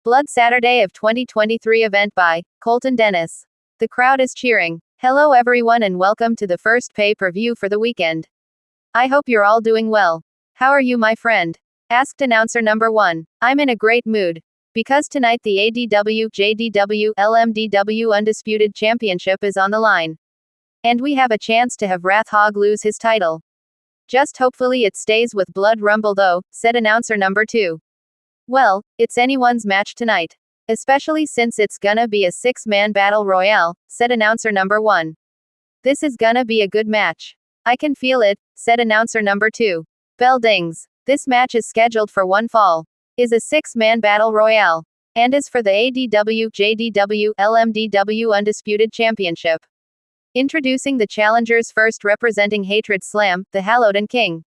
Blood Saturday of 2023 event by Colton Dennis. The crowd is cheering. Hello everyone and welcome to the first pay-per-view for the weekend. I hope you're all doing well. How are you, my friend? Asked announcer number 1. I'm in a great mood. Because tonight the ADW, JDW, LMDW Undisputed Championship is on the line. And we have a chance to have Wrath Hog lose his title. Just hopefully it stays with Blood Rumble though, said announcer number 2. Well, it's anyone's match tonight. Especially since it's gonna be a 6-man battle royale, said announcer number 1. This is gonna be a good match. I can feel it, said announcer number 2. Bell dings. This match is scheduled for one fall. Is a 6-man battle royale. And is for the ADW, JDW, LMDW Undisputed Championship. Introducing the challengers first, representing Hatred Slam, the Hallowed and King.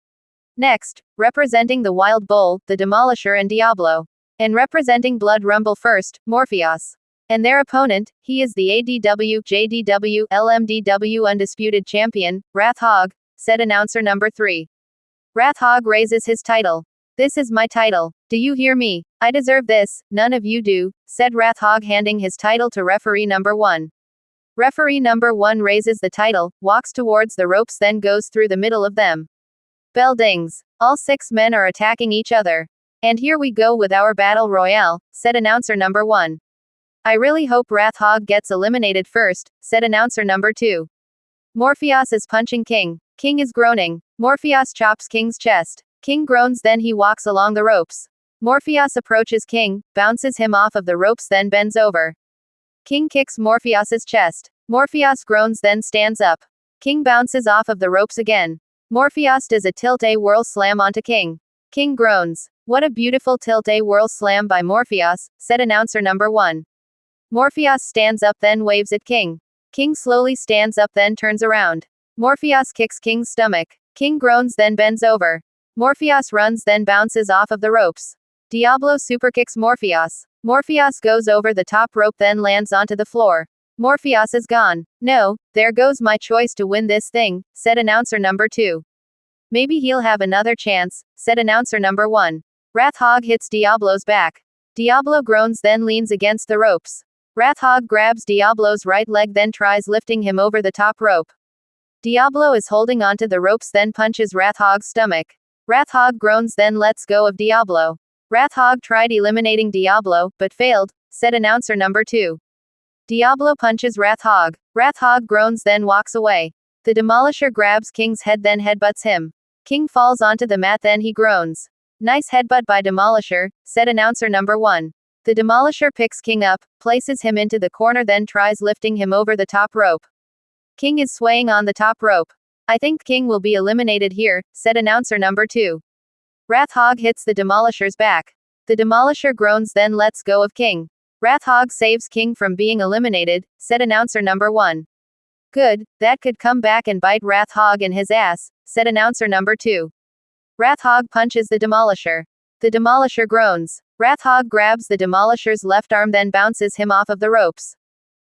Next, representing the Wild Bull, the Demolisher and Diablo. And representing Blood Rumble first, Morpheus. And their opponent, he is the ADW, JDW, LMDW Undisputed Champion, Wrath Hog, said announcer number 3. Wrath Hog raises his title. This is my title. Do you hear me? I deserve this, none of you do, said Wrath Hog, handing his title to referee number 1. Referee number 1 raises the title, walks towards the ropes, then goes through the middle of them. Bell dings. All 6 men are attacking each other. And here we go with our battle royale, said announcer number 1. I really hope Wrath Hog gets eliminated first, said announcer number 2. Morpheus is punching King. King is groaning. Morpheus chops King's chest. King groans, then he walks along the ropes. Morpheus approaches King, bounces him off of the ropes, then bends over. King kicks Morpheus's chest. Morpheus groans, then stands up. King bounces off of the ropes again. Morpheus does a tilt-a-whirl slam onto King. King groans. What a beautiful tilt-a-whirl slam by Morpheus, said announcer number 1. Morpheus stands up, then waves at King. King slowly stands up, then turns around. Morpheus kicks King's stomach. King groans, then bends over. Morpheus runs, then bounces off of the ropes. Diablo superkicks Morpheus. Morpheus goes over the top rope, then lands onto the floor. Morpheus is gone. No, there goes my choice to win this thing, said announcer number 2. Maybe he'll have another chance, said announcer number 1. Wrath Hog hits Diablo's back. Diablo groans, then leans against the ropes. Wrath Hog grabs Diablo's right leg, then tries lifting him over the top rope. Diablo is holding onto the ropes, then punches Wrath Hog's stomach. Wrath Hog groans, then lets go of Diablo. Wrath Hog tried eliminating Diablo, but failed, said announcer number 2. Diablo punches Wrath Hog. Wrath Hog groans, then walks away. The Demolisher grabs King's head, then headbutts him. King falls onto the mat, then he groans. Nice headbutt by Demolisher, said announcer number 1. The Demolisher picks King up, places him into the corner, then tries lifting him over the top rope. King is swaying on the top rope. I think King will be eliminated here, said announcer number 2. Wrath Hog hits the Demolisher's back. The Demolisher groans, then lets go of King. Wrath Hog saves King from being eliminated, said announcer number 1. Good, that could come back and bite Wrath Hog in his ass, said announcer number 2. Wrath Hog punches the Demolisher. The Demolisher groans. Wrath Hog grabs the Demolisher's left arm, then bounces him off of the ropes.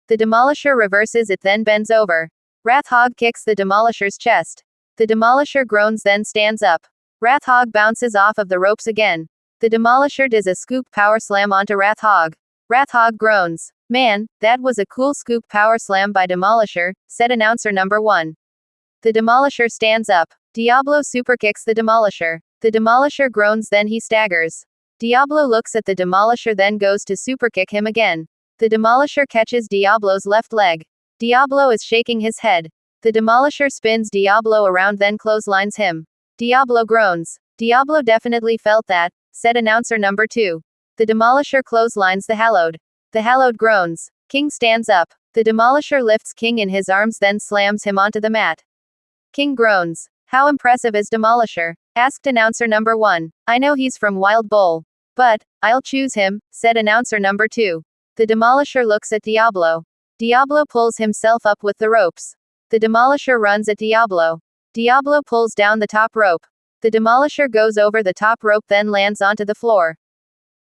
The Demolisher reverses it, then bends over. Wrath Hog kicks the Demolisher's chest. The Demolisher groans, then stands up. Wrath Hog bounces off of the ropes again. The Demolisher does a scoop power slam onto Wrath Hog. Wrath Hog groans. Man, that was a cool scoop power slam by Demolisher, said announcer number 1. The Demolisher stands up. Diablo superkicks the Demolisher. The Demolisher groans, then he staggers. Diablo looks at the Demolisher, then goes to superkick him again. The Demolisher catches Diablo's left leg. Diablo is shaking his head. The Demolisher spins Diablo around, then clotheslines him. Diablo groans. Diablo definitely felt that, said announcer number 2. The Demolisher clotheslines the Hallowed. The Hallowed groans. King stands up. The Demolisher lifts King in his arms, then slams him onto the mat. King groans. How impressive is Demolisher? Asked announcer number 1. I know he's from Wild Bull. But, I'll choose him, said announcer number 2. The Demolisher looks at Diablo. Diablo pulls himself up with the ropes. The Demolisher runs at Diablo. Diablo pulls down the top rope. The Demolisher goes over the top rope, then lands onto the floor.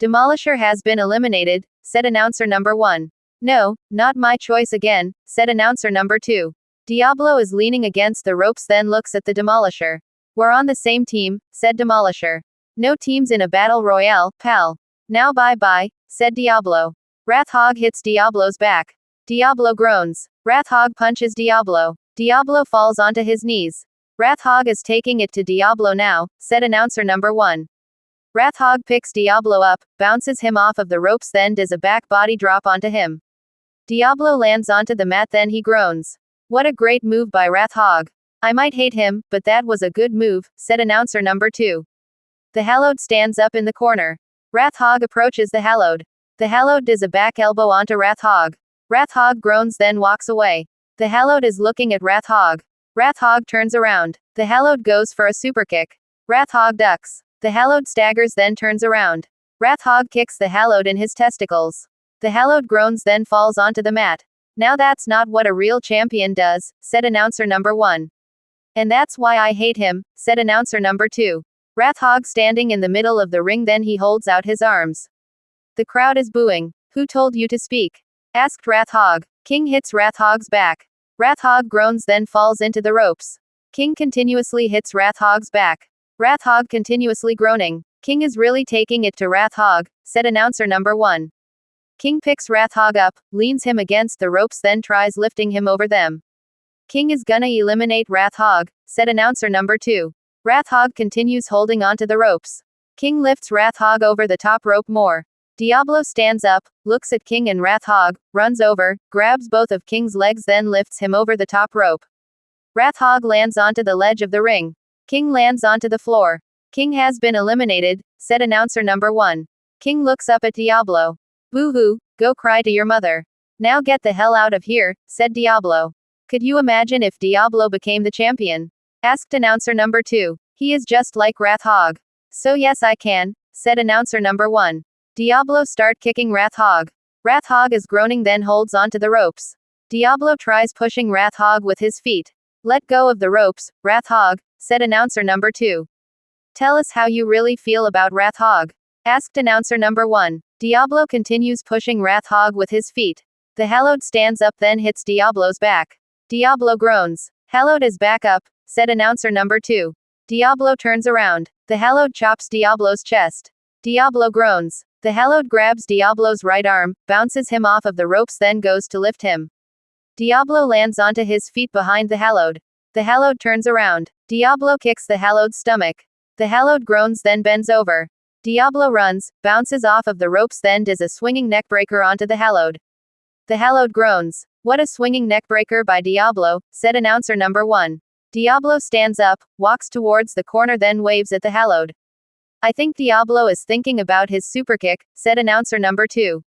Demolisher has been eliminated, said announcer number 1. No, not my choice again, said announcer number 2. Diablo is leaning against the ropes, then looks at the Demolisher. We're on the same team, said Demolisher. No teams in a battle royale, pal. Now bye-bye, said Diablo. Wrathog hits Diablo's back. Diablo groans. Wrathog punches Diablo. Diablo falls onto his knees. Wrathog is taking it to Diablo now, said announcer number 1. Wrathog picks Diablo up, bounces him off of the ropes, then does a back body drop onto him. Diablo lands onto the mat, then he groans. What a great move by Wrathog. I might hate him, but that was a good move, said announcer number 2. The Hallowed stands up in the corner. Wrathog approaches the Hallowed. The Hallowed does a back elbow onto Wrathog. Wrathog groans, then walks away. The Hallowed is looking at Wrathog. Wrathog turns around. The Hallowed goes for a superkick. Wrathog ducks. The Hallowed staggers, then turns around. Wrathog kicks the Hallowed in his testicles. The Hallowed groans, then falls onto the mat. Now that's not what a real champion does, said announcer number 1. And that's why I hate him, said announcer number 2. Wrathog standing in the middle of the ring, then he holds out his arms. The crowd is booing. Who told you to speak? Asked Wrathog. King hits Wrathog's back. Wrathog groans, then falls into the ropes. King continuously hits Wrathog's back. Wrathog continuously groaning. King is really taking it to Wrathog, said announcer number 1. King picks Wrathog up, leans him against the ropes, then tries lifting him over them. King is gonna eliminate Wrathog, said announcer number 2. Wrathog continues holding onto the ropes. King lifts Wrathog over the top rope more. Diablo stands up, looks at King and Wrathog, runs over, grabs both of King's legs, then lifts him over the top rope. Wrathog lands onto the ledge of the ring. King lands onto the floor. King has been eliminated, said announcer number 1. King looks up at Diablo. Boo-hoo, go cry to your mother. Now get the hell out of here, said Diablo. Could you imagine if Diablo became the champion? Asked announcer number 2. He is just like Wrathog. So yes I can, said announcer number 1. Diablo start kicking Wrathog. Wrathog is groaning, then holds onto the ropes. Diablo tries pushing Wrathog with his feet. Let go of the ropes, Wrathog, said announcer number 2. Tell us how you really feel about Wrathog. Asked announcer number 1. Diablo continues pushing Wrathog with his feet. The Hallowed stands up, then hits Diablo's back. Diablo groans. Hallowed is back up, said announcer number 2. Diablo turns around. The Hallowed chops Diablo's chest. Diablo groans. The Hallowed grabs Diablo's right arm, bounces him off of the ropes, then goes to lift him. Diablo lands onto his feet behind the Hallowed. The Hallowed turns around. Diablo kicks the Hallowed's stomach. The Hallowed groans, then bends over. Diablo runs, bounces off of the ropes, then does a swinging neckbreaker onto the Hallowed. The Hallowed groans. What a swinging neckbreaker by Diablo, said announcer number 1. Diablo stands up, walks towards the corner, then waves at the Hallowed. I think Diablo is thinking about his superkick, said announcer number 2.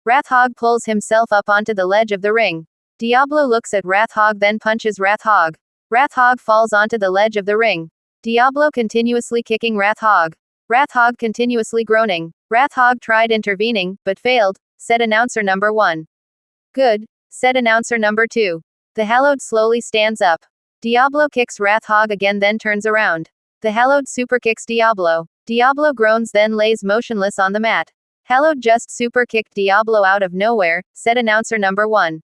Wrathog pulls himself up onto the ledge of the ring. Diablo looks at Wrathog, then punches Wrathog. Wrathog falls onto the ledge of the ring. Diablo continuously kicking Wrathog. Wrathog continuously groaning. Wrathog tried intervening, but failed, said announcer number 1. Good, said announcer number 2. The Hallowed slowly stands up. Diablo kicks Wrathog again, then turns around. The Hallowed superkicks Diablo. Diablo groans, then lays motionless on the mat. Hallowed just superkicked Diablo out of nowhere, said announcer number 1.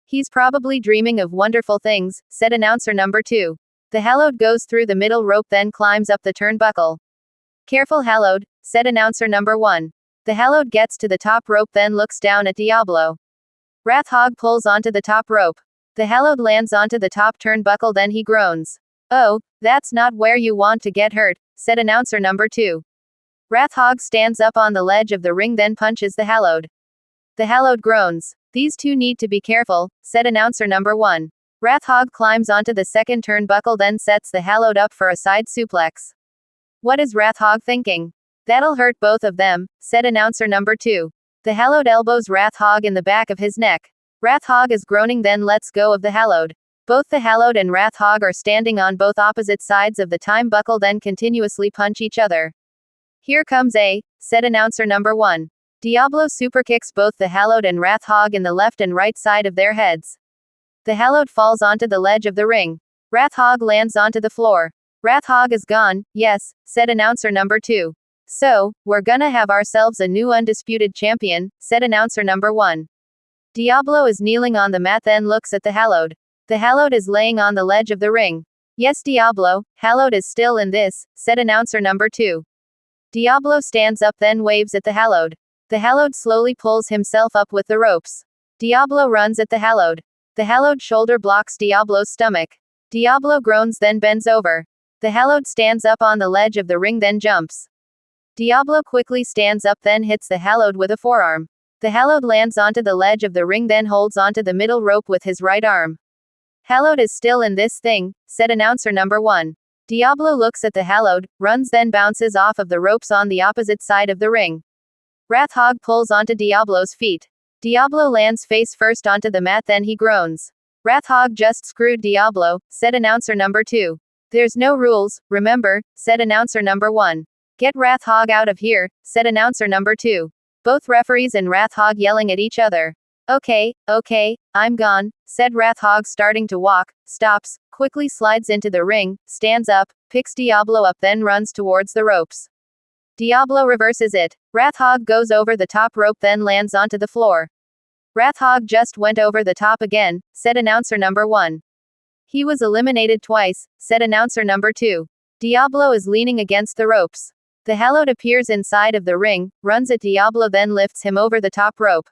He's probably dreaming of wonderful things, said announcer number 2. The Hallowed goes through the middle rope, then climbs up the turnbuckle. Careful Hallowed, said announcer number 1. The Hallowed gets to the top rope, then looks down at Diablo. Wrathog pulls onto the top rope. The Hallowed lands onto the top turnbuckle, then he groans. Oh, that's not where you want to get hurt, said announcer number 2. Wrathog stands up on the ledge of the ring, then punches the Hallowed. The Hallowed groans. These two need to be careful, said announcer number 1. Wrathog climbs onto the second turnbuckle, then sets the Hallowed up for a side suplex. What is Wrathog thinking? That'll hurt both of them, said announcer number 2. The Hallowed elbows Wrathog in the back of his neck. Wrathog is groaning, then lets go of the Hallowed. Both the Hallowed and Wrathog are standing on both opposite sides of the time buckle, then continuously punch each other. Here comes A, said announcer number 1. Diablo superkicks both the Hallowed and Wrathog in the left and right side of their heads. The Hallowed falls onto the ledge of the ring. Wrathog lands onto the floor. Wrathog is gone, yes, said announcer number 2. So, we're gonna have ourselves a new undisputed champion, said announcer number 1. Diablo is kneeling on the mat, then looks at the Hallowed. The Hallowed is laying on the ledge of the ring. Yes, Diablo, Hallowed is still in this, said announcer number 2. Diablo stands up then waves at the Hallowed. The Hallowed slowly pulls himself up with the ropes. Diablo runs at the Hallowed. The Hallowed shoulder blocks Diablo's stomach. Diablo groans then bends over. The Hallowed stands up on the ledge of the ring then jumps. Diablo quickly stands up then hits the Hallowed with a forearm. The Hallowed lands onto the ledge of the ring then holds onto the middle rope with his right arm. Hallowed is still in this thing, said announcer number 1. Diablo looks at the Hallowed, runs then bounces off of the ropes on the opposite side of the ring. Wrathhog pulls onto Diablo's feet. Diablo lands face first onto the mat then he groans. Wrathhog just screwed Diablo, said announcer number 2. There's no rules, remember, said announcer number 1. Get Wrathhog out of here, said announcer number 2. Both referees and Wrathhog yelling at each other. Okay, I'm gone, said Wrathhog starting to walk, stops, quickly slides into the ring, stands up, picks Diablo up then runs towards the ropes. Diablo reverses it. Wrathhog goes over the top rope then lands onto the floor. Wrathhog just went over the top again, said announcer number 1. He was eliminated twice, said announcer number 2. Diablo is leaning against the ropes. The Hallowed appears inside of the ring, runs at Diablo then lifts him over the top rope.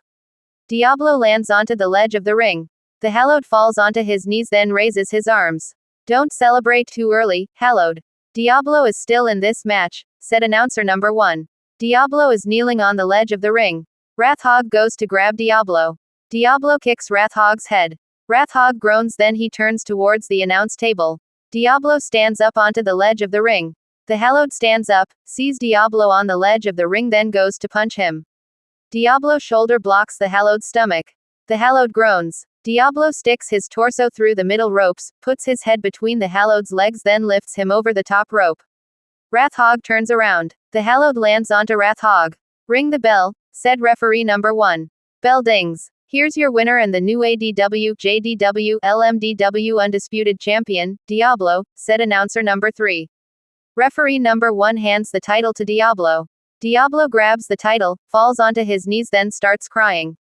Diablo lands onto the ledge of the ring. The Hallowed falls onto his knees then raises his arms. Don't celebrate too early, Hallowed. Diablo is still in this match, said announcer number 1. Diablo is kneeling on the ledge of the ring. Wrathhog goes to grab Diablo. Diablo kicks Wrathhog's head. Wrathhog groans then he turns towards the announce table. Diablo stands up onto the ledge of the ring. The Hallowed stands up, sees Diablo on the ledge of the ring then goes to punch him. Diablo's shoulder blocks the Hallowed's stomach. The Hallowed groans. Diablo sticks his torso through the middle ropes, puts his head between the Hallowed's legs then lifts him over the top rope. Wrathhog turns around. The Hallowed lands onto Wrathhog. Ring the bell, said referee number 1. Bell dings. Here's your winner and the new ADW, JDW, LMDW undisputed champion, Diablo, said announcer number 3. Referee number 1 hands the title to Diablo. Diablo grabs the title, falls onto his knees then starts crying.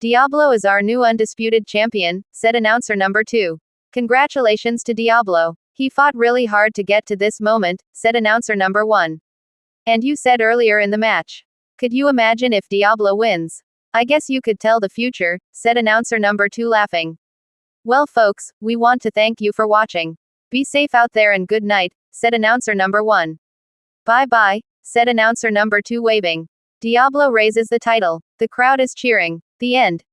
Diablo is our new undisputed champion, said announcer number 2. Congratulations to Diablo. He fought really hard to get to this moment, said announcer number 1. And you said earlier in the match. Could you imagine if Diablo wins? I guess you could tell the future, said announcer number 2 laughing. Well folks, we want to thank you for watching. Be safe out there and good night, said announcer number 1. Bye bye, said announcer number 2 waving. Diablo raises the title. The crowd is cheering. The end.